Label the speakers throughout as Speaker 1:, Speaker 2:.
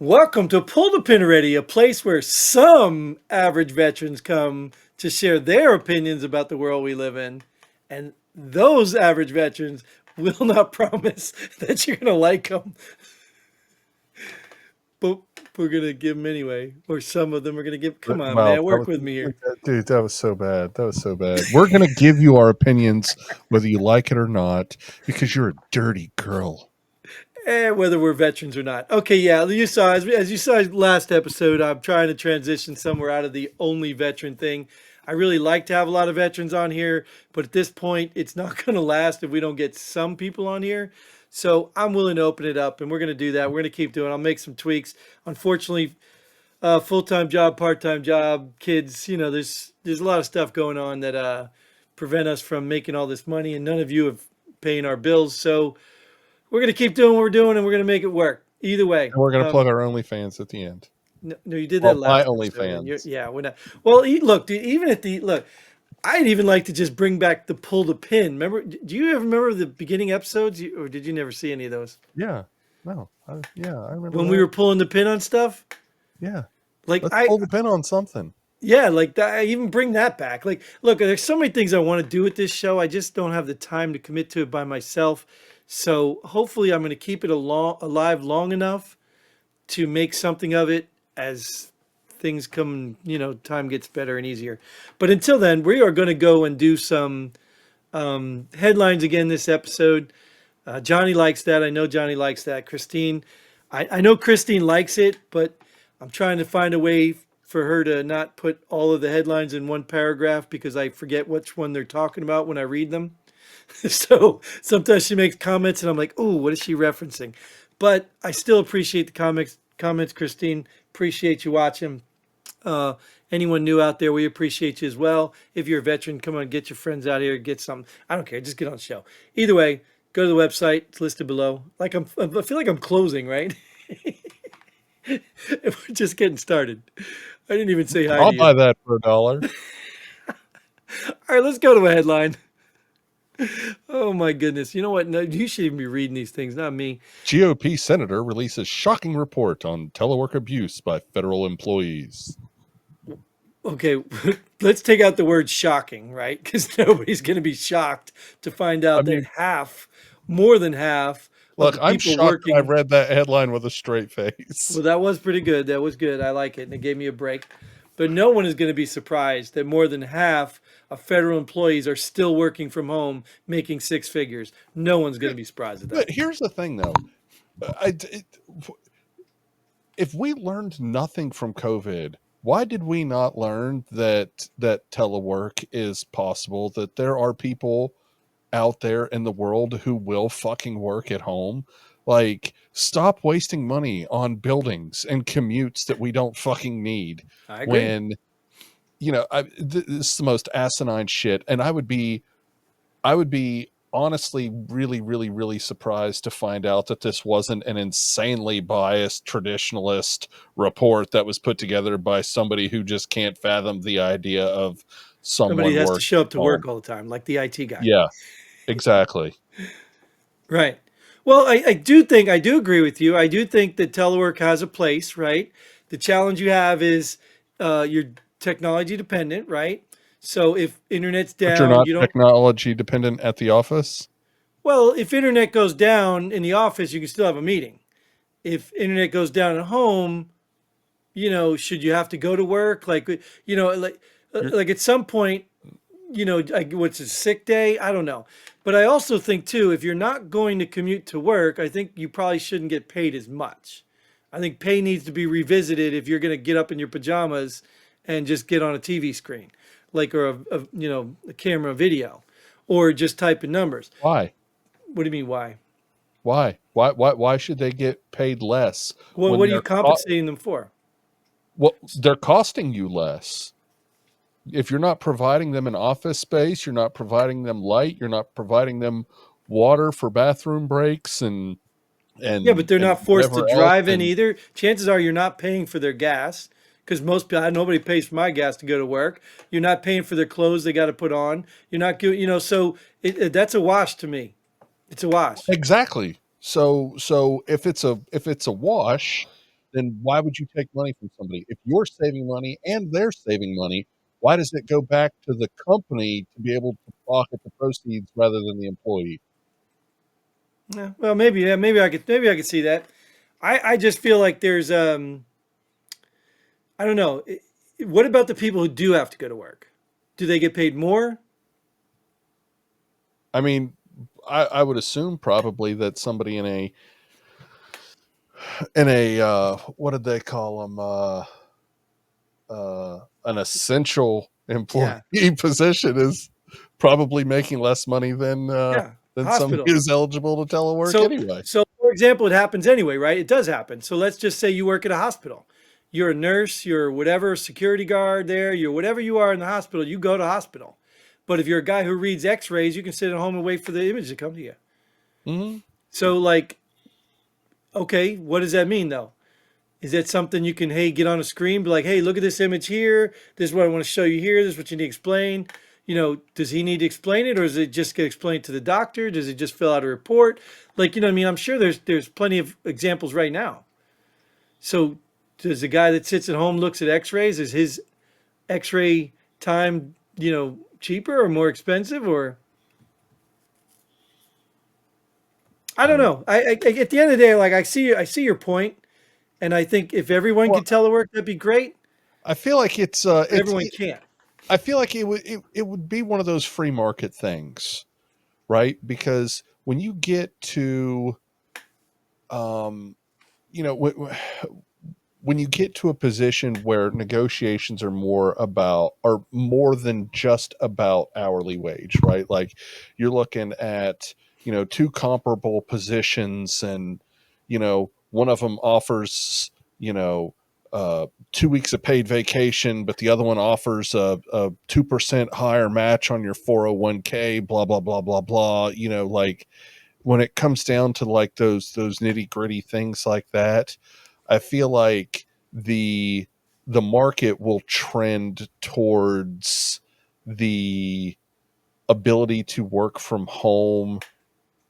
Speaker 1: Welcome to Pull the Pin Already, a place where some average veterans come to share their opinions about the world we live in. And those average veterans will not promise that you're going to like them, but we're going to give them anyway. Or some of them are going to give. Come on,
Speaker 2: Wow,
Speaker 1: man, work with me here.
Speaker 2: dude, that was so bad. That was so bad. We're gonna give you our opinions, whether you like it or not, because you're a dirty girl.
Speaker 1: Whether we're veterans or not. Okay, yeah, you saw as you saw last episode, I'm trying to transition somewhere out of the only veteran thing. I really like to have a lot of veterans on here, but at this point, it's not going to last if we don't get some people on here. So I'm willing to open it up, and we're going to do that. We're going to keep doing. I'll make some tweaks. Unfortunately, full-time job, part-time job, kids. There's a lot of stuff going on that prevent us from making all this money, and none of you have paying our bills. So we're going to keep doing what we're doing, and we're going to make it work. Either way.
Speaker 2: And we're gonna plug our OnlyFans at the end.
Speaker 1: No, no, you did that
Speaker 2: Well, my
Speaker 1: last episode, and
Speaker 2: OnlyFans.
Speaker 1: yeah, we're not. Well, look, dude, even at the look, I'd even like to just bring back the pull the pin. Remember? Do you ever remember the beginning episodes, or did you never see any of those
Speaker 2: Yeah. No. Yeah, I remember
Speaker 1: when
Speaker 2: that.
Speaker 1: we were pulling the pin on stuff?
Speaker 2: Yeah.
Speaker 1: Like
Speaker 2: Let's pull the pin on something.
Speaker 1: yeah, like that. I even bring that back. Like, look, there's so many things I want to do with this show. I just don't have the time to commit to it by myself. So hopefully, I'm going to keep it alive long enough to make something of it as things come, time gets better and easier. But until then, we are going to go and do some headlines again this episode. Johnny likes that. I know Johnny likes that. Christine, I know Christine likes it, but I'm trying to find a way for her to not put all of the headlines in one paragraph because I forget which one they're talking about when I read them. So sometimes she makes comments and I'm like, oh, what is she referencing? But I still appreciate the comments, Christine. Appreciate you watching. Anyone new out there, we appreciate you as well. If you're a veteran, come on, get your friends out here, get something. I don't care, just get on the show. Either way, go to the website. It's listed below. I feel like I'm closing, right? We're just getting started. I didn't even say hi
Speaker 2: I'll
Speaker 1: to you.
Speaker 2: buy that for $1.
Speaker 1: All right, let's go to a headline. Oh my goodness. You know what? No, you should even be reading these things, not me.
Speaker 2: GOP senator releases shocking report on telework abuse by federal employees.
Speaker 1: Okay, let's take out the word shocking, right? Because nobody's going to be shocked to find out that more than half of
Speaker 2: Look,
Speaker 1: the
Speaker 2: I'm
Speaker 1: people
Speaker 2: shocked I
Speaker 1: working.
Speaker 2: read that headline with a straight face.
Speaker 1: Well, that was pretty good. That was good. I like it. And it gave me a break. But no one is going to be surprised that more than half of federal employees are still working from home, making six figures. No one's going to be surprised at that.
Speaker 2: But here's the thing, though. If we learned nothing from COVID, why did we not learn that telework is possible, that there are people out there in the world who will fucking work at home? Like, stop wasting money on buildings and commutes that we don't fucking need.
Speaker 1: I agree.
Speaker 2: When, this is the most asinine shit. And I would be honestly really, really, really surprised to find out that this wasn't an insanely biased traditionalist report that was put together by somebody who just can't fathom the idea of
Speaker 1: Somebody
Speaker 2: someone
Speaker 1: has to
Speaker 2: working
Speaker 1: show up to
Speaker 2: at home.
Speaker 1: work all the time, like the IT guy.
Speaker 2: Yeah, exactly.
Speaker 1: Right. Well, I do agree with you. I do think that telework has a place, right? The challenge you have is you're technology dependent, right? So if internet's
Speaker 2: But you're
Speaker 1: down,
Speaker 2: not
Speaker 1: you don't.
Speaker 2: technology dependent at the office.
Speaker 1: Well, if internet goes down in the office, you can still have a meeting. If internet goes down at home, should you have to go to work? Like, like at some point, what's a sick day? I don't know. But I also think too, if you're not going to commute to work, I think you probably shouldn't get paid as much. I think pay needs to be revisited if you're going to get up in your pajamas and just get on a TV screen, like or a camera video, or just type in numbers.
Speaker 2: Why?
Speaker 1: What do you mean? Why?
Speaker 2: Why should they get paid less?
Speaker 1: Well,
Speaker 2: when
Speaker 1: what are you
Speaker 2: they're
Speaker 1: compensating them for?
Speaker 2: Well, they're costing you less. If you're not providing them an office space, you're not providing them light, you're not providing them water for bathroom breaks and
Speaker 1: Yeah, but they're not forced to
Speaker 2: whatever else.
Speaker 1: drive in
Speaker 2: And
Speaker 1: either. Chances are you're not paying for their gas because most people, nobody pays for my gas to go to work. You're not paying for their clothes they got to put on. You're not, so that's a wash to me. It's a wash.
Speaker 2: exactly. So if it's a wash, then why would you take money from somebody? If you're saving money and they're saving money, why does it go back to the company to be able to pocket the proceeds rather than the employee?
Speaker 1: Yeah, well, maybe, yeah, maybe I could see that. I just feel like there's I don't know. What about the people who do have to go to work? Do they get paid more?
Speaker 2: I mean, I would assume probably that somebody in a what did they call them, an essential employee
Speaker 1: Yeah,
Speaker 2: position is probably making less money
Speaker 1: yeah.
Speaker 2: than somebody
Speaker 1: Hospital.
Speaker 2: who's eligible to telework
Speaker 1: So,
Speaker 2: anyway.
Speaker 1: so for example, it happens anyway, right? It does happen. So let's just say you work at a hospital. You're a nurse, you're whatever, security guard there, you're whatever you are in the hospital, you go to hospital. But if you're a guy who reads x-rays, you can sit at home and wait for the image to come to you.
Speaker 2: Hmm.
Speaker 1: So like, okay, what does that mean though? Is that something you can, hey, get on a screen, be like, hey, look at this image here. This is what I want to show you here. This is what you need to explain. Does he need to explain it, or does it just get explained to the doctor? Does it just fill out a report? Like, what I mean? I'm sure there's plenty of examples right now. So does the guy that sits at home looks at X-rays? Is his X-ray time, cheaper or more expensive? Or I don't
Speaker 2: Um,
Speaker 1: know. At the end of the day, like I see your point, and I think if everyone
Speaker 2: well,
Speaker 1: could telework, that'd be great.
Speaker 2: I feel like
Speaker 1: But everyone can't.
Speaker 2: I feel like it would be one of those free market things, right? Because when you get to um, you know, when you get to a position where negotiations are more than just about hourly wage, right? Like you're looking at, two comparable positions and, one of them offers, 2 weeks of paid vacation, but the other one offers a 2% higher match on your 401k, blah, blah, blah, blah, blah. Like when it comes down to like those nitty gritty things like that, I feel like the the market will trend towards the ability to work from home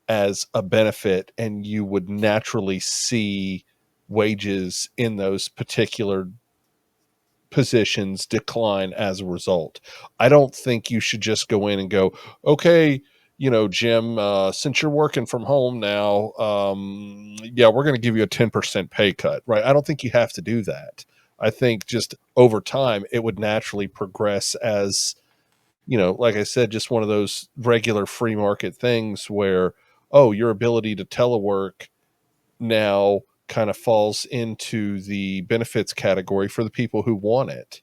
Speaker 2: as a benefit, and you would naturally see wages in those particular positions decline as a result. I don't think you should just go in and go, okay, Jim, since you're working from home now, yeah, we're going to give you a 10% pay cut, right? I don't think you have to do that. I think just over time, it would naturally progress as, like I said, just one of those regular free market things where, oh, your ability to telework now kind of falls into the benefits category for the people who want it.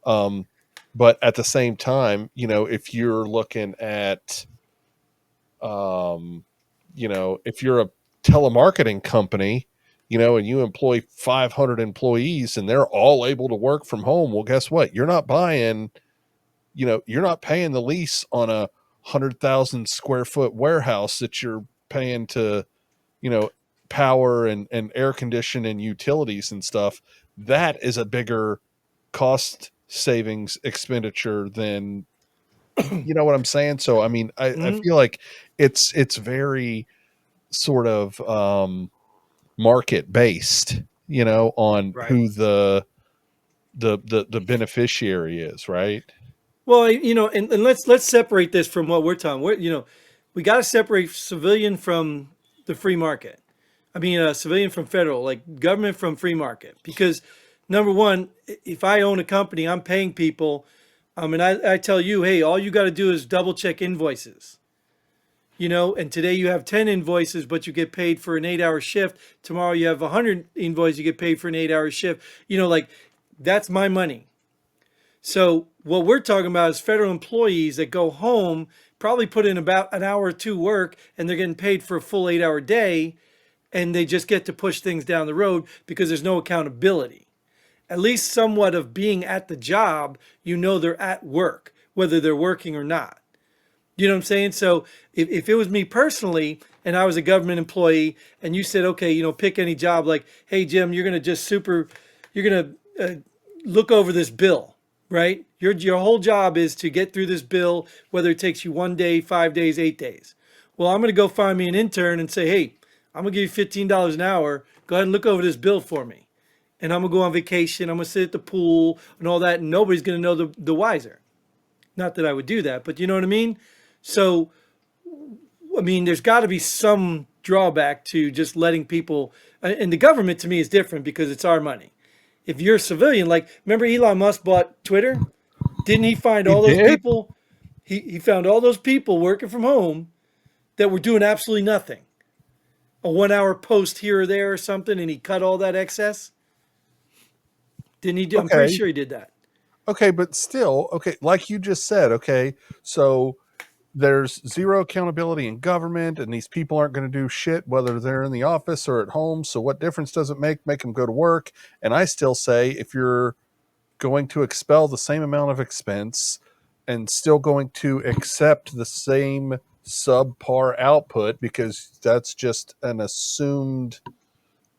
Speaker 2: um, but at the same time, if you're looking at, um, if you're a telemarketing company, and you employ 500 employees and they're all able to work from home, well, guess what? You're not paying the lease on a 100,000 square foot warehouse that you're paying to, you know, power and air condition and utilities and stuff. That is a bigger cost savings expenditure than, you know what I'm saying? So I mean, I
Speaker 1: Mhm.
Speaker 2: feel like it's very sort of market based, on
Speaker 1: Right.
Speaker 2: who the beneficiary is, right?
Speaker 1: Well, and let's separate this from what we're talking. We got to separate civilian from the free market. I mean, civilian from federal, like government from free market. Because number one, if I own a company, I'm paying people. And I tell you, hey, all you got to do is double check invoices. And today you have 10 invoices, but you get paid for an 8-hour shift. Tomorrow you have 100 invoices, you get paid for an 8-hour shift. Like that's my money. So what we're talking about is federal employees that go home, probably put in about an hour or two work, and they're getting paid for a full 8-hour day, and they just get to push things down the road because there's no accountability. At least somewhat of being at the job, they're at work, whether they're working or not. You know what I'm saying? So if it was me personally and I was a government employee and you said, okay, pick any job, like, hey, Jim, you're going to look over this bill, right? Your whole job is to get through this bill, whether it takes you 1 day, 5 days, 8 days. Well, I'm going to go find me an intern and say, hey, I'm going to give you $15 an hour. Go ahead and look over this bill for me. and I'm gonna go on vacation. I'm gonna sit at the pool and all that, and nobody's gonna know the wiser. Not that I would do that, but you know what I mean. So I mean, there's got to be some drawback to just letting people. And the government to me is different because it's our money. If you're a civilian, like remember Elon Musk bought Twitter, didn't he find
Speaker 2: He
Speaker 1: all those
Speaker 2: did?
Speaker 1: people? He found all those people working from home that were doing absolutely nothing. A 1 hour post here or there or something, and he cut all that excess. Didn't he? I'm pretty
Speaker 2: Okay.
Speaker 1: sure he did that.
Speaker 2: Okay, but still, okay, like you just said, okay, so there's zero accountability in government, and these people aren't going to do shit whether they're in the office or at home. So what difference does it make? Make them go to work. And I still say, if you're going to expel the same amount of expense and still going to accept the same subpar output, because that's just an assumed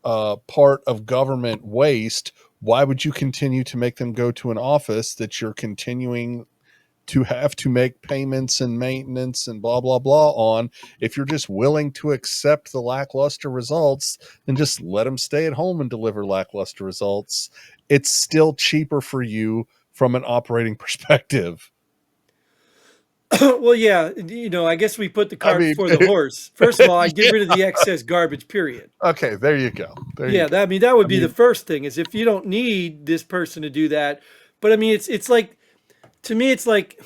Speaker 2: part of government waste, why would you continue to make them go to an office that you're continuing to have to make payments and maintenance and blah blah blah on? If you're just willing to accept the lackluster results, then just let them stay at home and deliver lackluster results. It's still cheaper for you from an operating perspective.
Speaker 1: Well, yeah, I guess we put the
Speaker 2: I
Speaker 1: cart
Speaker 2: mean,
Speaker 1: before the horse. First of all, I get
Speaker 2: yeah.
Speaker 1: rid of the excess garbage. Period.
Speaker 2: Okay, there you go. There you
Speaker 1: Yeah,
Speaker 2: go.
Speaker 1: that I mean that would
Speaker 2: I
Speaker 1: be the
Speaker 2: mean,
Speaker 1: first thing is if you don't need this person to do that. But I mean it's like to me it's like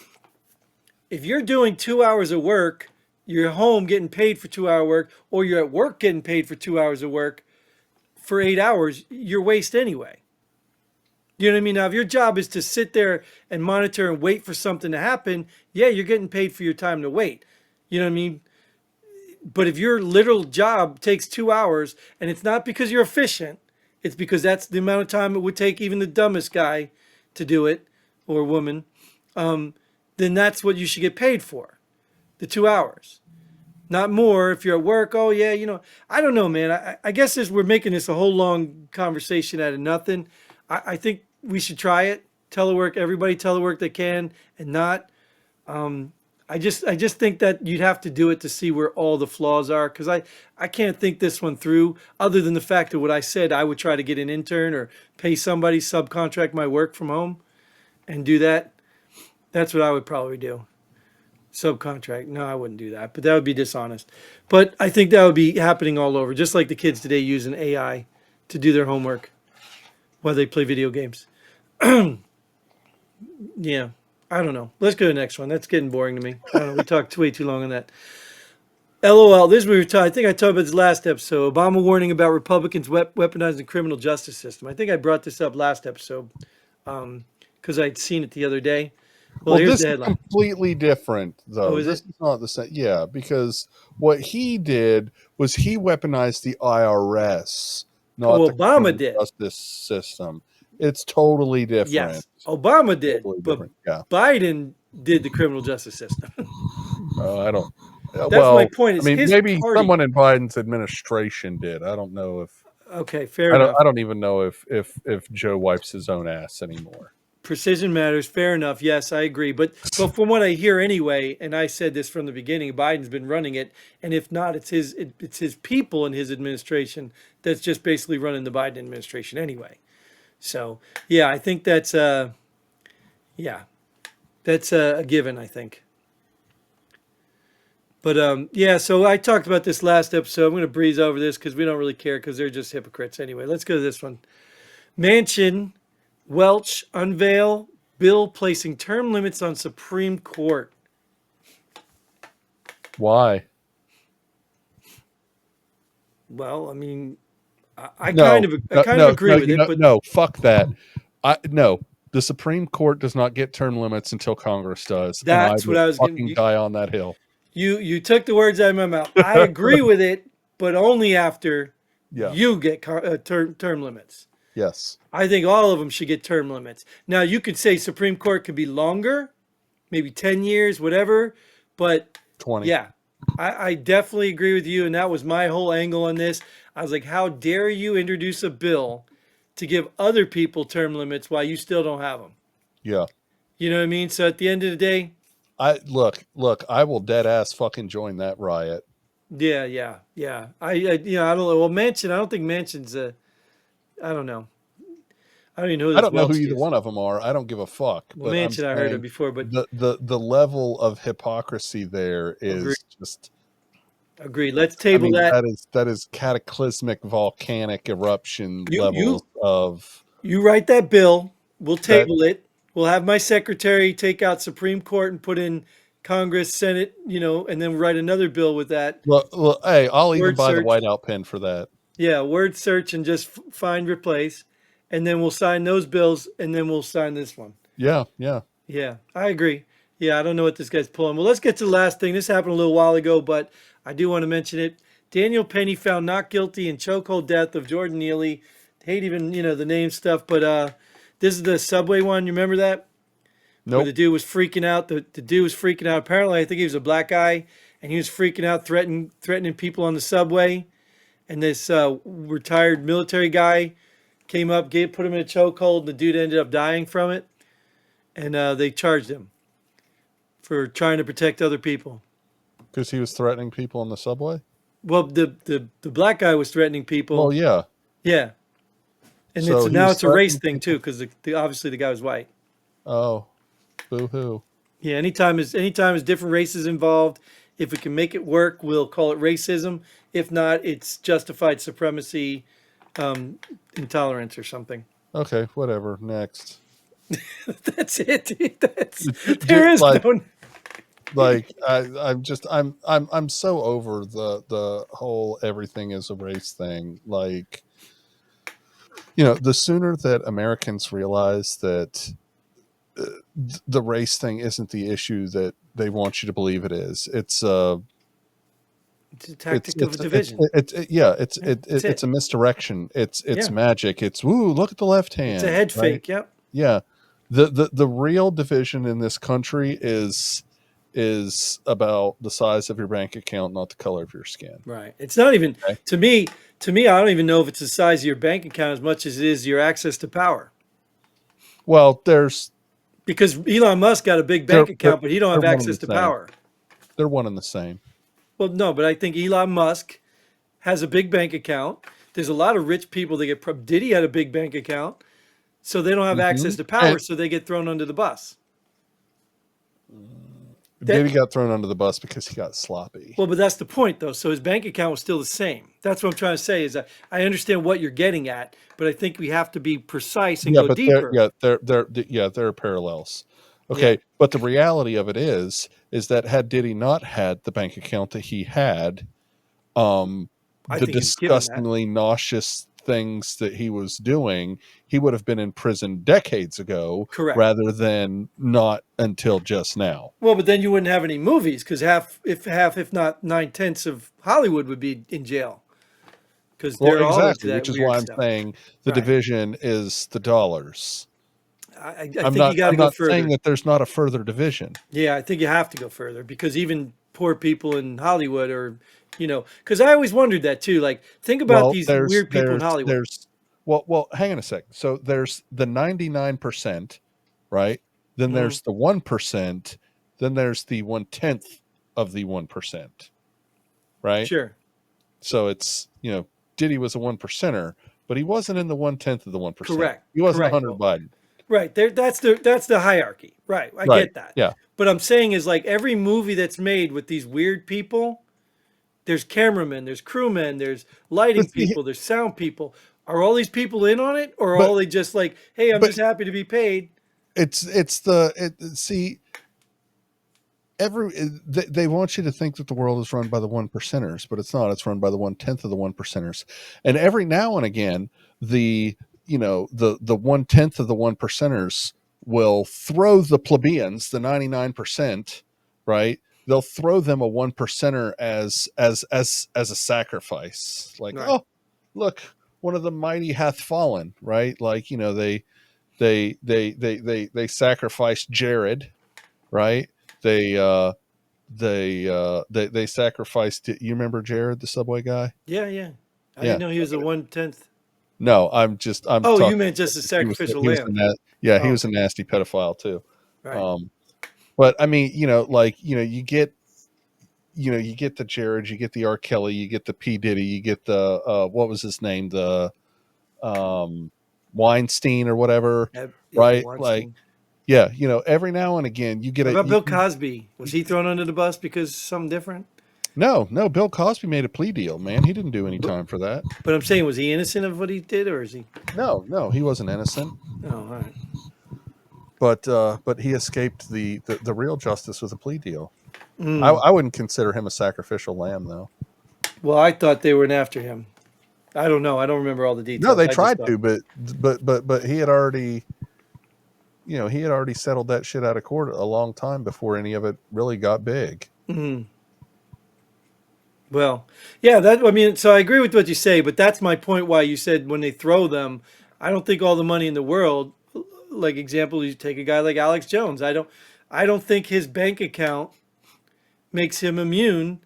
Speaker 1: if you're doing 2 hours of work, you're home getting paid for 2 hour work, or you're at work getting paid for 2 hours of work for 8 hours, you're waste anyway. You know what I mean? Now, if your job is to sit there and monitor and wait for something to happen, yeah, you're getting paid for your time to wait. You know what I mean? But if your literal job takes 2 hours and it's not because you're efficient, it's because that's the amount of time it would take even the dumbest guy to do it or woman, then that's what you should get paid for the 2 hours. Not more if you're at work. Oh, yeah, I don't know, man. I guess as we're making this a whole long conversation out of nothing, I think we should try it. Telework, everybody telework they can and not. I just think that you'd have to do it to see where all the flaws are because I can't think this one through other than the fact that what I said I would try to get an intern or pay somebody subcontract my work from home and do that. That's what I would probably do. Subcontract. No, I wouldn't do that, but that would be dishonest. But I think that would be happening all over, just like the kids today using AI to do their homework while they play video games. Yeah, I don't know. Let's go to the next one. That's getting boring to me. I don't know. We talked way too long on that. LOL. This we were talking. I think I talked about this last episode. Obama warning about Republicans weaponizing the criminal justice system. I think I brought this up last episode because I'd seen it the other day. Well,
Speaker 2: well,
Speaker 1: here's
Speaker 2: this
Speaker 1: the
Speaker 2: is
Speaker 1: headline.
Speaker 2: completely different,
Speaker 1: Oh,
Speaker 2: though.
Speaker 1: is
Speaker 2: This
Speaker 1: it?
Speaker 2: is not the same. Yeah, because what he did was he weaponized the IRS, not
Speaker 1: Oh,
Speaker 2: the
Speaker 1: Obama
Speaker 2: criminal
Speaker 1: did.
Speaker 2: justice system. It's totally different.
Speaker 1: Yes, Obama did,
Speaker 2: Totally
Speaker 1: but
Speaker 2: different. Yeah.
Speaker 1: Biden did the criminal justice system.
Speaker 2: I don't.
Speaker 1: That's my
Speaker 2: Well,
Speaker 1: point.
Speaker 2: I
Speaker 1: Is
Speaker 2: mean,
Speaker 1: his
Speaker 2: maybe
Speaker 1: party?
Speaker 2: someone in Biden's administration did. I don't know if.
Speaker 1: Okay, fair enough.
Speaker 2: I don't even know if Joe wipes his own ass anymore.
Speaker 1: Precision matters. Fair enough. Yes, I agree. But from what I hear anyway, and I said this from the beginning, Biden's been running it, and if not, it's his people in his administration that's just basically running the Biden administration anyway. So yeah, I think yeah, that's a given. I think. But yeah, so I talked about this last episode. I'm going to breeze over this because we don't really care because they're just hypocrites anyway. Let's go to this one. Manchin, Welch unveil bill placing term limits on Supreme Court.
Speaker 2: Why?
Speaker 1: Well, I mean, I kind
Speaker 2: No,
Speaker 1: of I
Speaker 2: no,
Speaker 1: kind of
Speaker 2: no,
Speaker 1: agree
Speaker 2: no,
Speaker 1: with it, but
Speaker 2: no. Fuck that. No. The Supreme Court does not get term limits until Congress does, and I
Speaker 1: that's what
Speaker 2: will
Speaker 1: I was getting.
Speaker 2: fucking die on that hill.
Speaker 1: You took the words out of my mouth. I agree with it, but only after
Speaker 2: Yeah.
Speaker 1: you get term limits.
Speaker 2: Yes.
Speaker 1: I think all of them should get term limits. Now, you could say Supreme Court could be longer, maybe 10 years, whatever. But
Speaker 2: 20.
Speaker 1: yeah, I definitely agree with you. And that was my whole angle on this. I was like, how dare you introduce a bill to give other people term limits while you still don't have them?
Speaker 2: Yeah.
Speaker 1: You know what I mean? So at the end of the day,
Speaker 2: I look, I will dead ass fucking join that riot.
Speaker 1: yeah, yeah, yeah. I don't know. Well, Manchin, I don't think Manchin's I don't know. I don't even know who
Speaker 2: I
Speaker 1: this
Speaker 2: don't know who
Speaker 1: Welch
Speaker 2: either
Speaker 1: is.
Speaker 2: one of them are. I don't give a fuck.
Speaker 1: Well,
Speaker 2: But I'm
Speaker 1: Manchin, I heard of
Speaker 2: saying
Speaker 1: before, but
Speaker 2: the level of hypocrisy there
Speaker 1: agree,
Speaker 2: is just.
Speaker 1: agree. Let's
Speaker 2: I
Speaker 1: table
Speaker 2: mean,
Speaker 1: that.
Speaker 2: that is cataclysmic volcanic eruption
Speaker 1: You
Speaker 2: levels
Speaker 1: you
Speaker 2: of
Speaker 1: you write that bill. We'll
Speaker 2: that.
Speaker 1: table it. We'll have my secretary take out Supreme Court and put in Congress, Senate, and then write another bill with that
Speaker 2: Well, hey, I'll even
Speaker 1: word
Speaker 2: buy the
Speaker 1: search.
Speaker 2: whiteout pen for that.
Speaker 1: Yeah, word search and just find replace, and then we'll sign those bills, and then we'll sign this one.
Speaker 2: Yeah, yeah.
Speaker 1: Yeah, I agree. Yeah, I don't know what this guy's pulling. Well, let's get to the last thing. This happened a little while ago, but I do want to mention it. Daniel Penny found not guilty in chokehold death of Jordan Neely. Hate even, the name stuff, but this is the subway one. You remember that? Where the
Speaker 2: Nope.
Speaker 1: dude was freaking out. The dude was freaking out. Apparently, I think he was a black guy, and he was freaking out, threatening people on the subway. And this retired military guy came up, put him in a chokehold, and the dude ended up dying from it. And they charged him for trying to protect other people.
Speaker 2: Because he was threatening people on the subway.
Speaker 1: Well, the black guy was threatening
Speaker 2: Well,
Speaker 1: people.
Speaker 2: yeah.
Speaker 1: Yeah, and
Speaker 2: So he
Speaker 1: now
Speaker 2: was
Speaker 1: it's a race
Speaker 2: threatening
Speaker 1: thing too
Speaker 2: people.
Speaker 1: because obviously the guy was white.
Speaker 2: Oh, boo hoo.
Speaker 1: Yeah, anytime is different races involved. If we can make it work, we'll call it racism. If not, it's justified supremacy, um, intolerance, or something.
Speaker 2: Okay, whatever. Next.
Speaker 1: That's it. Dude. There
Speaker 2: Just
Speaker 1: is no.
Speaker 2: I'm so over the whole everything is a race thing. Like, the sooner that Americans realize that the race thing isn't the issue that they want you to believe it is.
Speaker 1: It's a tactic of division.
Speaker 2: Yeah,
Speaker 1: Yeah, that's
Speaker 2: it's
Speaker 1: it.
Speaker 2: a misdirection. It's
Speaker 1: Yeah,
Speaker 2: magic. It's woo, look at the left
Speaker 1: it's a
Speaker 2: hand,
Speaker 1: head
Speaker 2: right?
Speaker 1: fake. Yep.
Speaker 2: Yeah. The real division in this country is about the size of your bank account, not the color of your skin.
Speaker 1: Right. It's not even
Speaker 2: Okay.
Speaker 1: to me. To me, I don't even know if it's the size of your bank account as much as it is your access to power.
Speaker 2: Well,
Speaker 1: Because Elon Musk got a big
Speaker 2: they're
Speaker 1: bank
Speaker 2: they're
Speaker 1: account, but he don't
Speaker 2: they're
Speaker 1: have
Speaker 2: one and
Speaker 1: access
Speaker 2: the
Speaker 1: to
Speaker 2: same.
Speaker 1: power.
Speaker 2: They're one and the same.
Speaker 1: Well, no, but I think Elon Musk has a big bank account. There's a lot of rich people that Diddy had a big bank account, so they don't have access
Speaker 2: Hmm.
Speaker 1: to power,
Speaker 2: And
Speaker 1: so they get thrown under the bus.
Speaker 2: Diddy
Speaker 1: That
Speaker 2: got thrown under the bus because he got sloppy.
Speaker 1: Well, but that's the point, though. So his bank account was still the same. That's what I'm trying to say. Is that I understand what you're getting at, but I think we have to be precise and
Speaker 2: Yeah,
Speaker 1: go
Speaker 2: but
Speaker 1: deeper.
Speaker 2: there are parallels.
Speaker 1: Yeah,
Speaker 2: Okay, but the reality of it is that had Diddy not had the bank account that he had,
Speaker 1: I
Speaker 2: the
Speaker 1: think he's given that.
Speaker 2: disgustingly nauseous things that he was doing, he would have been in prison decades ago
Speaker 1: Correct.
Speaker 2: rather than not until just now.
Speaker 1: Well, but then you wouldn't have any movies because half, if not 9/10 of Hollywood would be in jail because
Speaker 2: Well,
Speaker 1: they're all into
Speaker 2: exactly,
Speaker 1: that
Speaker 2: which is why
Speaker 1: weird
Speaker 2: I'm
Speaker 1: stuff.
Speaker 2: saying the
Speaker 1: Right.
Speaker 2: division is the dollars.
Speaker 1: I think you got to
Speaker 2: I'm
Speaker 1: go
Speaker 2: not saying
Speaker 1: further.
Speaker 2: that there's not a further division.
Speaker 1: Yeah, I think you have to go further because even poor people in Hollywood are, because I always wondered that too. Like, think about
Speaker 2: Well,
Speaker 1: these weird people in Hollywood.
Speaker 2: well, hang on a sec. So there's the 99%, right? Then
Speaker 1: Mm,
Speaker 2: there's the 1%, then there's the 1/10 of the 1%, right?
Speaker 1: sure.
Speaker 2: So it's, Diddy was a 1%er, but he wasn't in the 1/10 of the 1%.
Speaker 1: Correct.
Speaker 2: He wasn't a
Speaker 1: Correct.
Speaker 2: Hunter
Speaker 1: Well,
Speaker 2: Biden.
Speaker 1: right there. That's the hierarchy. Right. I
Speaker 2: Right.
Speaker 1: get that.
Speaker 2: Yeah.
Speaker 1: But I'm saying is like every movie that's made with these weird people, there's cameramen, there's crewmen, there's
Speaker 2: But
Speaker 1: lighting
Speaker 2: see,
Speaker 1: people, there's sound people. Are all these people in on it, or are
Speaker 2: but
Speaker 1: all they just like, hey, I'm
Speaker 2: but
Speaker 1: just happy to be paid?
Speaker 2: see, they want you to think that the world is run by the 1%ers, but it's not. It's run by the 1/10 of the 1%ers. And every now and again, the 1/10 of the 1%ers will throw the plebeians, the 99%, right? They'll throw them a 1%er as a sacrifice. Like,
Speaker 1: Right.
Speaker 2: oh, look, one of the mighty hath fallen, right? Like, they sacrificed Jared, right? They they sacrificed. You remember Jared, the subway guy?
Speaker 1: Yeah, yeah. I didn't
Speaker 2: Yeah.
Speaker 1: know he was a 1/10.
Speaker 2: No, I'm
Speaker 1: Oh, you
Speaker 2: talking.
Speaker 1: meant just a sacrificial
Speaker 2: He was
Speaker 1: lamb.
Speaker 2: yeah, he
Speaker 1: Oh,
Speaker 2: was a nasty pedophile too.
Speaker 1: right.
Speaker 2: Um, but I mean, you get the Jared, you get the R. Kelly, you get the P Diddy, you get the what was his name, um Weinstein or whatever,
Speaker 1: Yeah,
Speaker 2: right? Like,
Speaker 1: Weinstein.
Speaker 2: yeah, every now and again you get
Speaker 1: What
Speaker 2: a
Speaker 1: about Bill Cosby? Was he thrown under the bus because something different?
Speaker 2: no. Bill Cosby made a plea deal, man. He didn't do any
Speaker 1: But,
Speaker 2: time for that.
Speaker 1: but I'm saying, was he innocent of what he did, or is he?
Speaker 2: No, he wasn't innocent.
Speaker 1: Oh, all right.
Speaker 2: But he escaped the real justice with a plea deal.
Speaker 1: Mm.
Speaker 2: I wouldn't consider him a sacrificial lamb, though.
Speaker 1: Well, I thought they were after him. I don't know. I don't remember all the
Speaker 2: No,
Speaker 1: details.
Speaker 2: they
Speaker 1: I just
Speaker 2: tried
Speaker 1: thought.
Speaker 2: to, but he had already, he had already settled that shit out of court a long time before any of it really got big.
Speaker 1: Mm. Well, yeah. That I mean, so I agree with what you say, but that's my point. Why you said when they throw them, I don't think all the money in the world. Like example, you take a guy like Alex Jones. I don't think his bank account makes him immune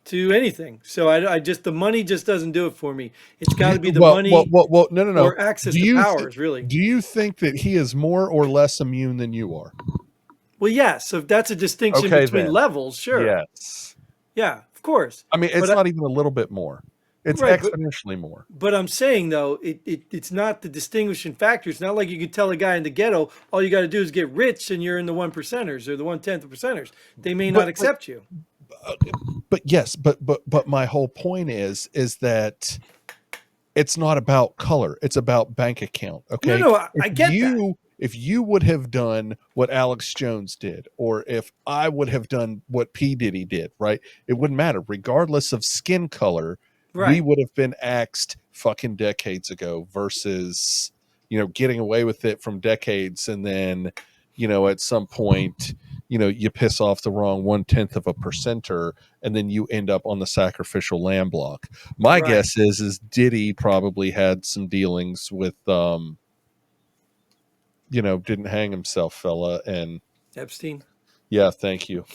Speaker 1: to anything. So I just the money just doesn't do it for me. It's got to be the money
Speaker 2: No, no, no.
Speaker 1: or access
Speaker 2: Do
Speaker 1: to
Speaker 2: you
Speaker 1: powers, really.
Speaker 2: do you think that he is more or less immune than you are?
Speaker 1: Well, yes. So if that's a distinction
Speaker 2: Okay,
Speaker 1: between
Speaker 2: then.
Speaker 1: levels, sure.
Speaker 2: Yes.
Speaker 1: Yeah, of course.
Speaker 2: I mean,
Speaker 1: But
Speaker 2: it's not even a little bit more. It's
Speaker 1: right,
Speaker 2: exponentially more.
Speaker 1: but I'm saying though, it's not the distinguishing factor. It's not like you could tell a guy in the ghetto, all you got to do is get rich and you're in the 1%ers or the 1/10 of percenters. They may not
Speaker 2: But but
Speaker 1: accept you.
Speaker 2: but yes, but my whole point is that it's not about color, it's about bank account.
Speaker 1: No,
Speaker 2: Okay,
Speaker 1: no, I get that.
Speaker 2: if you would have done what Alex Jones did, or if I would have done what P Diddy did, right, it wouldn't matter. Regardless of skin color, we
Speaker 1: Right,
Speaker 2: would have been axed fucking decades ago versus getting away with it from decades, and then at some point you piss off the wrong 1/10 of a percenter, and then you end up on the sacrificial lamb block. My
Speaker 1: right.
Speaker 2: guess is Diddy probably had some dealings with didn't hang himself fella, and
Speaker 1: Epstein.
Speaker 2: yeah, thank you.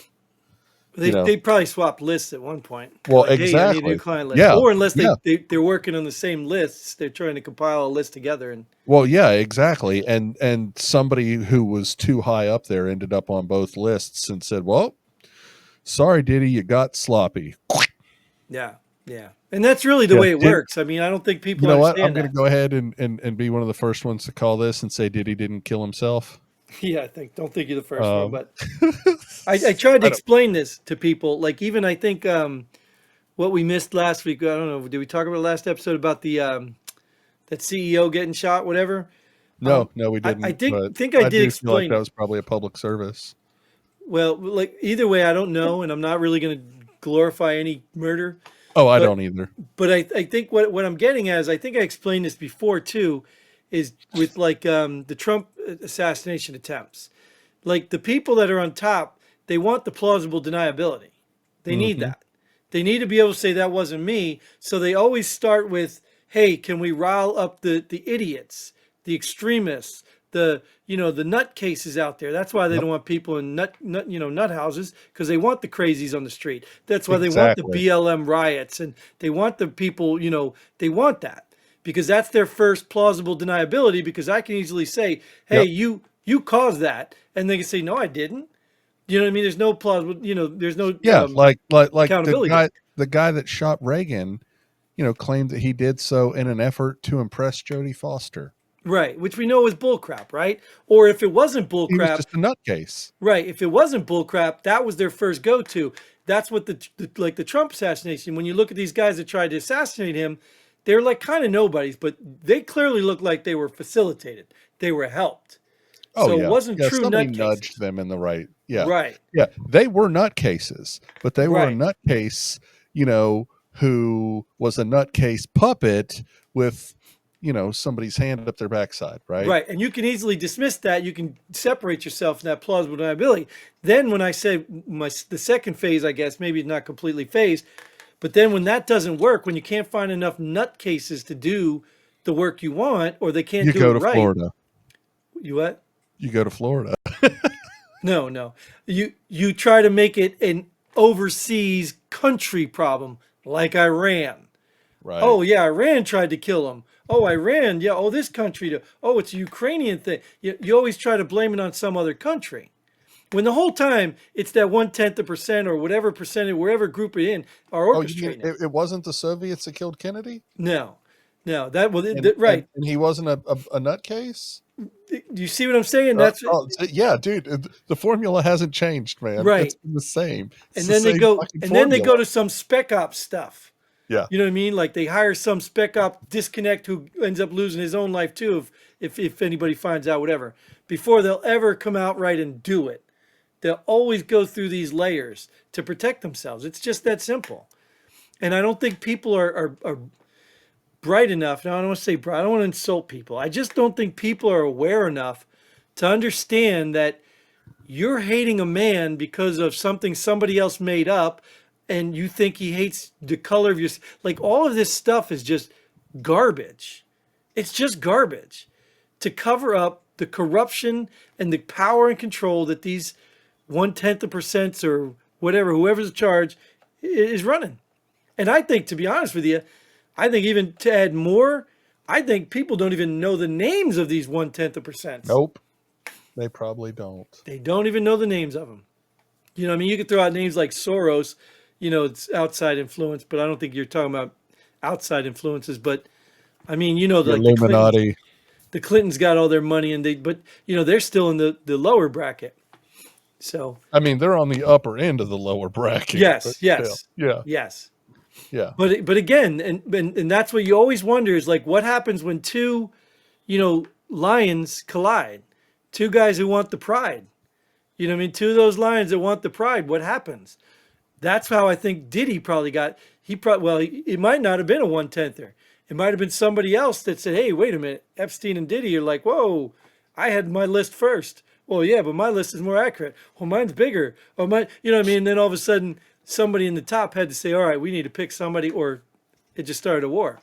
Speaker 1: They probably swapped lists at one point. They're
Speaker 2: Well,
Speaker 1: like, hey, I need a new
Speaker 2: exactly.
Speaker 1: client list.
Speaker 2: Yeah,
Speaker 1: Or unless
Speaker 2: yeah.
Speaker 1: they're working on the same lists, they're trying to compile a list together. And
Speaker 2: Well, yeah, exactly. And somebody who was too high up there ended up on both lists and said, "Well, sorry, Diddy, you got sloppy."
Speaker 1: yeah, yeah. And that's really the
Speaker 2: Yeah.
Speaker 1: way it works. I mean, I don't think
Speaker 2: You
Speaker 1: people
Speaker 2: know what? I'm
Speaker 1: understand
Speaker 2: going to
Speaker 1: that.
Speaker 2: go ahead and be one of the first ones to call this and say Diddy didn't kill himself.
Speaker 1: Yeah, don't think you're the first one,
Speaker 2: Um,
Speaker 1: but I tried to
Speaker 2: I don't.
Speaker 1: explain this to people. Like even I think what we missed last week. I don't know. Did we talk about last episode about the that CEO getting shot? Whatever.
Speaker 2: No, no, we
Speaker 1: I
Speaker 2: didn't. But
Speaker 1: think I
Speaker 2: I
Speaker 1: did
Speaker 2: do feel like
Speaker 1: explain
Speaker 2: that
Speaker 1: it.
Speaker 2: was probably a public service.
Speaker 1: Well, like either way, I don't know, and I'm not really going to glorify any murder.
Speaker 2: Oh, I
Speaker 1: But
Speaker 2: don't either.
Speaker 1: I think what I'm getting at is I think I explained this before too, is with like the Trump assassination attempts. Like the people that are on top, they want the plausible deniability. They need
Speaker 2: Hmm.
Speaker 1: that. They need to be able to say that wasn't me. So they always start with, "Hey, can we rile up the idiots, the extremists, the nut cases out there?" That's why they
Speaker 2: Yep.
Speaker 1: don't want people in nut houses because they want the crazies on the street. That's why they want the
Speaker 2: Exactly.
Speaker 1: BLM riots and they want the people. They want that because that's their first plausible deniability. Because I can easily say, "Hey,
Speaker 2: Yep.
Speaker 1: you caused that," and they can say, "No, I didn't." You know what I mean? There's no plausible. There's no
Speaker 2: Yeah, like
Speaker 1: accountability there.
Speaker 2: the guy that shot Reagan, claimed that he did so in an effort to impress Jodie Foster.
Speaker 1: Right, which we know is bullcrap, right? Or if it wasn't
Speaker 2: He was
Speaker 1: bullcrap,
Speaker 2: just a nutcase.
Speaker 1: right? If it wasn't bullcrap, that was their first go-to. That's what like the Trump assassination. When you look at these guys that tried to assassinate him, they're like kind of nobodies, but they clearly look like they were facilitated. They were helped.
Speaker 2: Oh
Speaker 1: So it
Speaker 2: yeah,
Speaker 1: wasn't
Speaker 2: yeah.
Speaker 1: true
Speaker 2: Somebody nudged
Speaker 1: nutcases.
Speaker 2: them in the right. Yeah,
Speaker 1: Right,
Speaker 2: yeah. They were nutcases, but they were a
Speaker 1: right.
Speaker 2: nutcase, who was a nutcase puppet with, somebody's hand up their backside, right?
Speaker 1: Right, and you can easily dismiss that. You can separate yourself from that plausible deniability. Then, when I say the second phase, I guess maybe not completely phased, but then when that doesn't work, when you can't find enough nutcases to do the work you want, or they can't
Speaker 2: You
Speaker 1: do
Speaker 2: go
Speaker 1: it
Speaker 2: to
Speaker 1: right,
Speaker 2: Florida.
Speaker 1: you what?
Speaker 2: You go to Florida.
Speaker 1: No, no. You try to make it an overseas country problem, like Iran.
Speaker 2: Right.
Speaker 1: Oh yeah, Iran tried to kill him. Oh, Iran, yeah. Oh, this country. Oh, it's a Ukrainian thing. You always try to blame it on some other country. When the whole time it's that 1/10 of percent or whatever percentage, wherever group you're in, are
Speaker 2: Oh, you mean
Speaker 1: orchestrating it.
Speaker 2: it wasn't the Soviets that killed Kennedy?
Speaker 1: No, No, that well,
Speaker 2: and
Speaker 1: right.
Speaker 2: and he wasn't a nutcase.
Speaker 1: Do you see what I'm saying? That's
Speaker 2: Yeah, dude. The formula hasn't changed, man. It's
Speaker 1: right.
Speaker 2: been the same. It's
Speaker 1: And
Speaker 2: the
Speaker 1: then they
Speaker 2: same
Speaker 1: go,
Speaker 2: fucking
Speaker 1: and then they
Speaker 2: formula.
Speaker 1: go to some spec ops stuff.
Speaker 2: Yeah.
Speaker 1: You know what I mean? Like they hire some spec op disconnect who ends up losing his own life too, if anybody finds out, whatever. Before they'll ever come out right and do it, they'll always go through these layers to protect themselves. It's just that simple. And I don't think people are bright enough. Now I don't want to say bright. I don't want to insult people. I just don't think people are aware enough to understand that you're hating a man because of something somebody else made up, and you think he hates the color of your, like, all of this stuff is just garbage. It's just garbage to cover up the corruption and the power and control that these 1/10 of percents or whatever, whoever's in charge is running. And I think, to be honest with you, I think even to add more, I think people don't even know the names of these 1/10 of percents.
Speaker 2: Nope. They probably don't.
Speaker 1: They don't even know the names of them. You know, I mean, you could throw out names like Soros, it's outside influence, but I don't think you're talking about outside influences. But I mean,
Speaker 2: The
Speaker 1: like
Speaker 2: Illuminati.
Speaker 1: the Clintons got all their money, and but they're still in the lower bracket. So
Speaker 2: I mean, they're on the upper end of the lower bracket.
Speaker 1: yes,
Speaker 2: Still.
Speaker 1: yes,
Speaker 2: Yeah.
Speaker 1: yes.
Speaker 2: Yeah.
Speaker 1: But again, and that's what you always wonder is like what happens when two, lions collide, two guys who want the pride. You know what I mean? Two of those lions that want the pride. What happens? That's how I think Diddy probably got. It might not have been a 1/10er. It might have been somebody else that said, "Hey, wait a minute, Epstein and Diddy are like, whoa, I had my list first. Well, yeah, but my list is more accurate. Well, mine's bigger. Or mine, you know what I mean? And then all of a sudden, somebody in the top had to say, all right, we need to pick somebody, or it just started a war.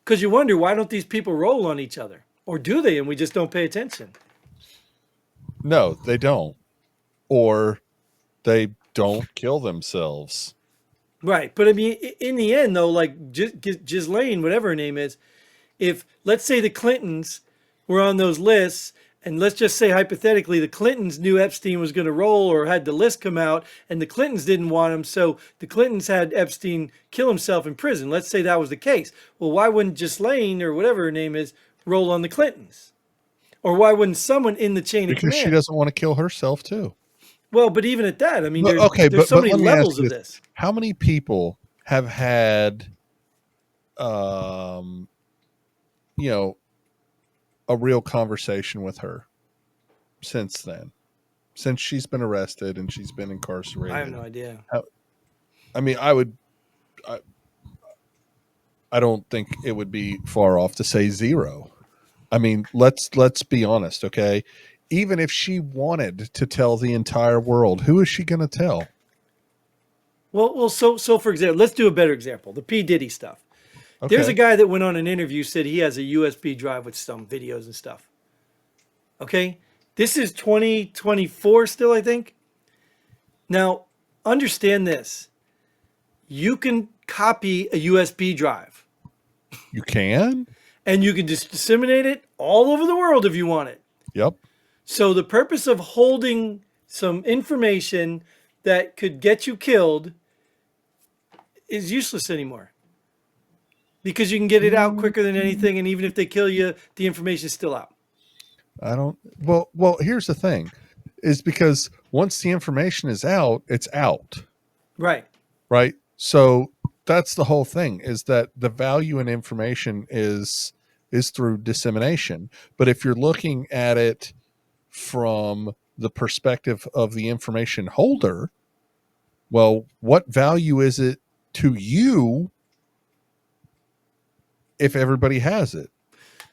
Speaker 1: Because you wonder, why don't these people roll on each other? Or do they, and we just don't pay attention?
Speaker 2: No, they don't. Or they don't kill themselves.
Speaker 1: Right. But I mean, in the end, though, like Ghislaine, whatever her name is, if let's say the Clintons were on those lists, and let's just say hypothetically the Clintons knew Epstein was going to roll or had the list come out, and the Clintons didn't want him, so the Clintons had Epstein kill himself in prison. Let's say that was the case. Well, why wouldn't Ghislaine, or whatever her name is, roll on the Clintons? Or why wouldn't someone in the chain of
Speaker 2: Because she
Speaker 1: command?
Speaker 2: doesn't want to kill herself too.
Speaker 1: Well, but even at that, I mean,
Speaker 2: Well, okay,
Speaker 1: there's so
Speaker 2: but
Speaker 1: many
Speaker 2: let me ask
Speaker 1: levels
Speaker 2: you
Speaker 1: of
Speaker 2: this.
Speaker 1: this.
Speaker 2: How many people have had um you know a real conversation with her since then? Since she's been arrested and she's been incarcerated.
Speaker 1: I have no idea.
Speaker 2: I mean, I don't think it would be far off to say zero. I mean, let's be honest, okay? Even if she wanted to tell the entire world, who is she going to tell?
Speaker 1: Well, so for example, let's do a better example. The P Diddy stuff.
Speaker 2: Okay.
Speaker 1: There's a guy that went on an interview, said he has a USB drive with some videos and stuff. Okay, this is 2024 still, I think. Now, understand this: you can copy a USB drive,
Speaker 2: You can?
Speaker 1: and you can just disseminate it all over the world if you want it.
Speaker 2: Yep.
Speaker 1: So the purpose of holding some information that could get you killed is useless anymore. Because you can get it out quicker than anything, and even if they kill you, the information is still out.
Speaker 2: I don't well, here's the thing. Is because once the information is out, it's out.
Speaker 1: Right.
Speaker 2: Right? So that's the whole thing, is that the value in information is through dissemination. But if you're looking at it from the perspective of the information holder, well, what value is it to you if everybody has it?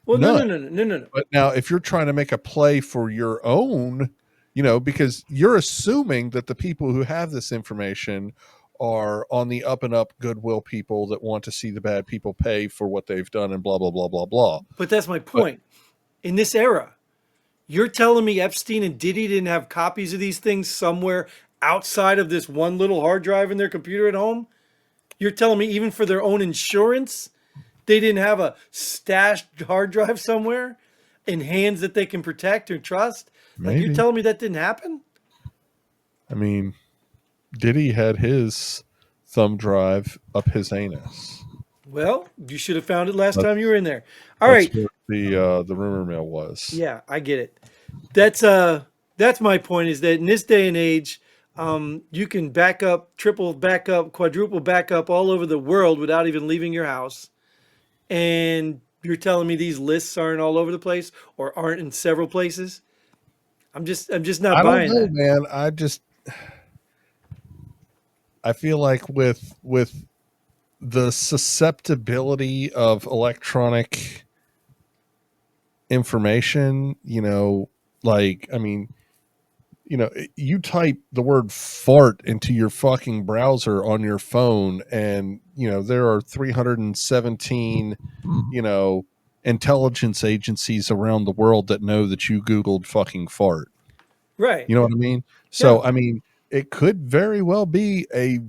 Speaker 1: Well,
Speaker 2: None.
Speaker 1: no.
Speaker 2: But now, if you're trying to make a play for your own, because you're assuming that the people who have this information are on the up and up goodwill people that want to see the bad people pay for what they've done and blah, blah, blah, blah, blah.
Speaker 1: But that's my point. In this era, you're telling me Epstein and Diddy didn't have copies of these things somewhere outside of this one little hard drive in their computer at home? You're telling me even for their own insurance, they didn't have a stashed hard drive somewhere in hands that they can protect or trust? Like, you're
Speaker 2: Maybe.
Speaker 1: telling me that didn't happen?
Speaker 2: I mean, Diddy had his thumb drive up his anus.
Speaker 1: Well, you should have found it last time you
Speaker 2: That's
Speaker 1: were in there. All
Speaker 2: that's
Speaker 1: right.
Speaker 2: what the rumor mill was.
Speaker 1: Yeah, I get it. That's my point is that in this day and age, you can back up, triple back up, quadruple back up all over the world without even leaving your house. And you're telling me these lists aren't all over the place or aren't in several places? I'm just not
Speaker 2: I don't
Speaker 1: buying
Speaker 2: know,
Speaker 1: that.
Speaker 2: man. I feel like with the susceptibility of electronic information, like, I mean, you type the word fart into your fucking browser on your phone, and there are 317 intelligence agencies around the world that know that you googled fucking fart.
Speaker 1: Right.
Speaker 2: You know what I mean?
Speaker 1: Yeah.
Speaker 2: So I mean, it could very well be a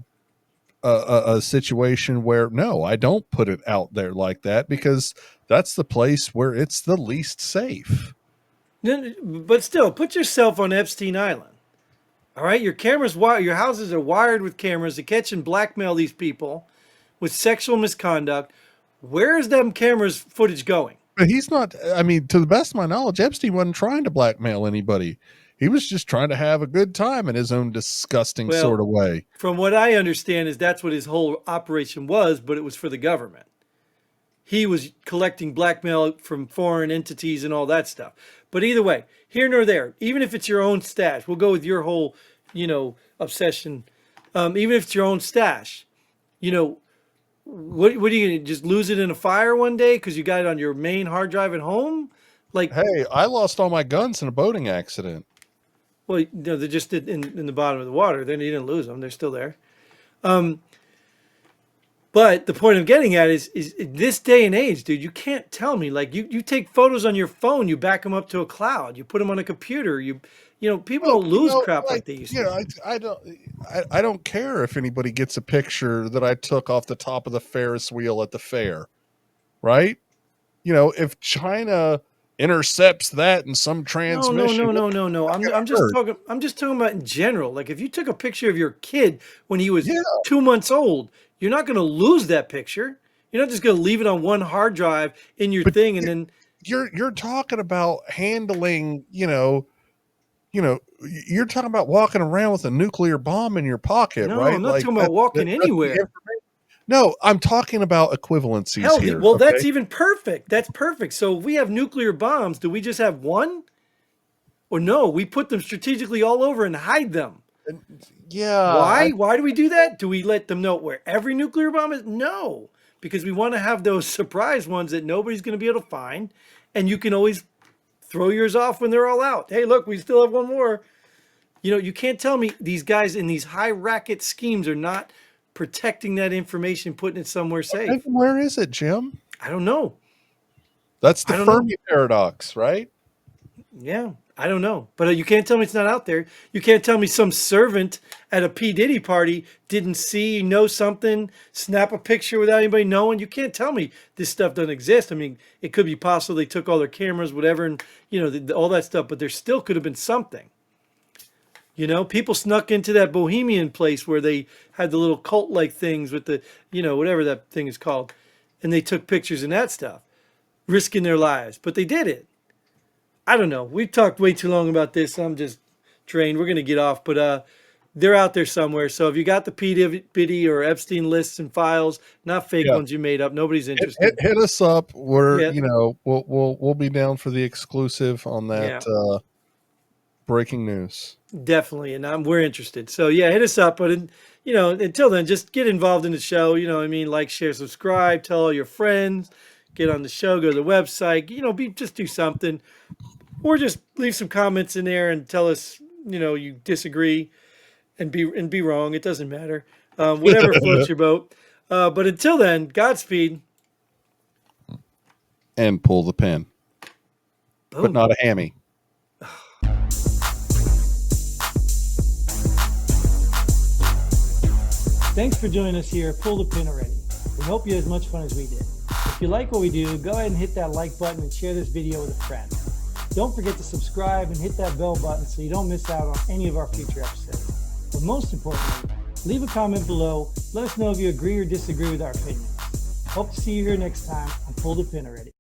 Speaker 2: situation where, no, I don't put it out there like that, because that's the place where it's the least safe.
Speaker 1: But still, put yourself on Epstein Island. All right, your houses are wired with cameras to catch and blackmail these people with sexual misconduct. Where is them cameras footage going?
Speaker 2: But he's not, I mean, to the best of my knowledge, Epstein wasn't trying to blackmail anybody. He was just trying to have a good time in his own disgusting sort
Speaker 1: Well,
Speaker 2: of way.
Speaker 1: from what I understand is that's what his whole operation was, but it was for the government. He was collecting blackmail from foreign entities and all that stuff. But either way, here nor there, even if it's your own stash, we'll go with your whole, obsession. Even if it's your own stash, you know, what are you gonna just lose it in a fire one day because you got it on your main hard drive at home? Like,
Speaker 2: Hey, I lost all my guns in a boating accident.
Speaker 1: well, they're just in the bottom of the water. Then you didn't lose them; they're still there. Um, But the point I'm getting at is in this day and age, dude, you can't tell me like you take photos on your phone, you back them up to a cloud, you put them on a computer, people
Speaker 2: Well,
Speaker 1: don't lose crap like they used to.
Speaker 2: I don't care if anybody gets a picture that I took off the top of the Ferris wheel at the fair, right? If China intercepts that in some
Speaker 1: No, no,
Speaker 2: transmission,
Speaker 1: no,
Speaker 2: what's
Speaker 1: no, no, no.
Speaker 2: that
Speaker 1: I'm
Speaker 2: gonna
Speaker 1: just
Speaker 2: hurt?
Speaker 1: talking. I'm just talking about in general. Like if you took a picture of your kid when he was
Speaker 2: Yeah,
Speaker 1: 2 months old, you're not going to lose that picture. You're not just going to leave it on one hard drive in your
Speaker 2: but
Speaker 1: thing and then
Speaker 2: you're talking about handling, you're talking about walking around with a nuclear bomb in your pocket,
Speaker 1: no, I'm
Speaker 2: right?
Speaker 1: not
Speaker 2: Like
Speaker 1: talking about walking
Speaker 2: that's the
Speaker 1: anywhere.
Speaker 2: information. No, I'm talking about equivalencies
Speaker 1: Hell,
Speaker 2: here.
Speaker 1: well,
Speaker 2: Okay.
Speaker 1: that's even perfect. That's perfect. So if we have nuclear bombs, do we just have one? Or no, we put them strategically all over and hide them.
Speaker 2: And yeah,
Speaker 1: Why? Why do we do that? Do we let them know where every nuclear bomb is? No, because we want to have those surprise ones that nobody's going to be able to find. And you can always throw yours off when they're all out. Hey, look, we still have one more. You can't tell me these guys in these high racket schemes are not protecting that information, putting it somewhere
Speaker 2: and
Speaker 1: safe.
Speaker 2: where is it, Jim?
Speaker 1: I don't know.
Speaker 2: That's the
Speaker 1: I don't know.
Speaker 2: Fermi paradox, right?
Speaker 1: Yeah, I don't know. But you can't tell me it's not out there. You can't tell me some servant at a P. Diddy party didn't see, know something, snap a picture without anybody knowing. You can't tell me this stuff doesn't exist. I mean, it could be possible they took all their cameras, whatever, and, all that stuff, but there still could have been something. People snuck into that bohemian place where they had the little cult like things with the, whatever that thing is called. And they took pictures and that stuff, risking their lives. But they did it. I don't know. We've talked way too long about this. I'm just drained. We're going to get off, but they're out there somewhere. So if you got the P. or Epstein lists and files, not fake
Speaker 2: Yeah.
Speaker 1: ones you made up, nobody's
Speaker 2: Hit, hit,
Speaker 1: interested.
Speaker 2: hit us up. We're
Speaker 1: Yeah,
Speaker 2: we'll be down for the exclusive on that
Speaker 1: yeah,
Speaker 2: breaking news.
Speaker 1: definitely. And we're interested. So yeah, hit us up. But until then, just get involved in the show. What I mean, like, share, subscribe, tell all your friends, get on the show, go to the website. Just do something. Or just leave some comments in there and tell us, you disagree and be wrong. It doesn't matter. Whatever floats your boat. But until then, Godspeed.
Speaker 2: And pull the pin, but
Speaker 1: Boom.
Speaker 2: not a hammy.
Speaker 1: Thanks for joining us here. Pull the pin already. We hope you had as much fun as we did. If you like what we do, go ahead and hit that like button and share this video with a friend. Don't forget to subscribe and hit that bell button so you don't miss out on any of our future episodes. But most importantly, leave a comment below. Let us know if you agree or disagree with our opinions. Hope to see you here next time on Pull the Pin Already.